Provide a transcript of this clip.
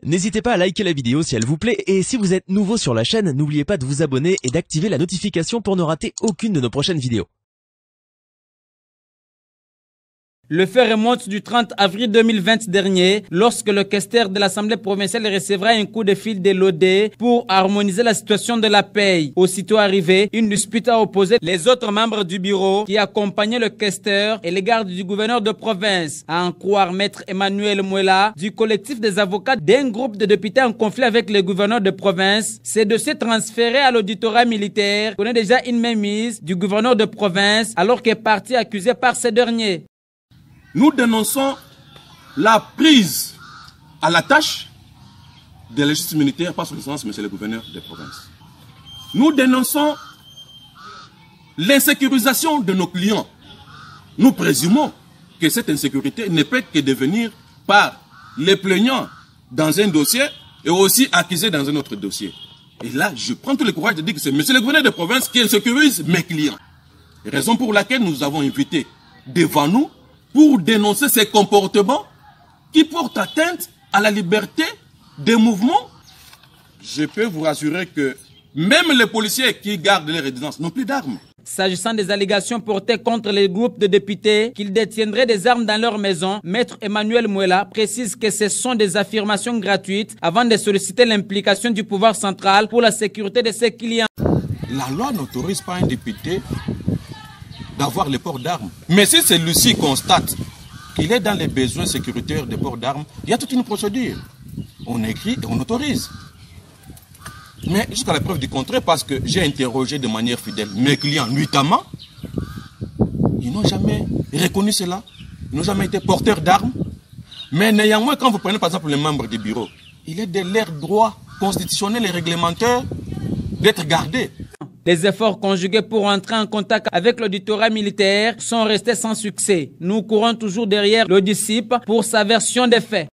N'hésitez pas à liker la vidéo si elle vous plaît et si vous êtes nouveau sur la chaîne, n'oubliez pas de vous abonner et d'activer la notification pour ne rater aucune de nos prochaines vidéos. Le fait remonte du 30 avril 2020 dernier, lorsque le questeur de l'Assemblée provinciale recevra un coup de fil de l'OD pour harmoniser la situation de la paye. Aussitôt arrivé, une dispute a opposé les autres membres du bureau qui accompagnaient le questeur et les gardes du gouverneur de province. À en croire Maître Emmanuel Muela, du collectif des avocats d'un groupe de députés en conflit avec le gouverneur de province, ces dossiers transférés à l'auditorat militaire connaît déjà une mainmise du gouverneur de province alors qu'est parti accusé par ces derniers. Nous dénonçons la prise à la tâche de la justice militaire par son excellence, monsieur le gouverneur de province. Nous dénonçons l'insécurisation de nos clients. Nous présumons que cette insécurité ne peut que devenir par les plaignants dans un dossier et aussi accusés dans un autre dossier. Et là, je prends tout le courage de dire que c'est monsieur le gouverneur de province qui insécurise mes clients. Raison pour laquelle nous avons invité devant nous pour dénoncer ces comportements qui portent atteinte à la liberté des mouvements. Je peux vous rassurer que même les policiers qui gardent les résidences n'ont plus d'armes. S'agissant des allégations portées contre les groupes de députés qu'ils détiendraient des armes dans leur maison, Maître Emmanuel Muela précise que ce sont des affirmations gratuites avant de solliciter l'implication du pouvoir central pour la sécurité de ses clients. La loi n'autorise pas un député d'avoir le port d'armes. Mais si celui-ci constate qu'il est dans les besoins sécuritaires de port d'armes, il y a toute une procédure. On écrit et on autorise. Mais jusqu'à la preuve du contraire, parce que j'ai interrogé de manière fidèle mes clients nuitamment, ils n'ont jamais reconnu cela. Ils n'ont jamais été porteurs d'armes. Mais néanmoins, quand vous prenez par exemple les membres du bureau, il est de leur droit constitutionnel et réglementaire d'être gardés. Les efforts conjugués pour entrer en contact avec l'auditorat militaire sont restés sans succès. Nous courons toujours derrière le disciple pour sa version des faits.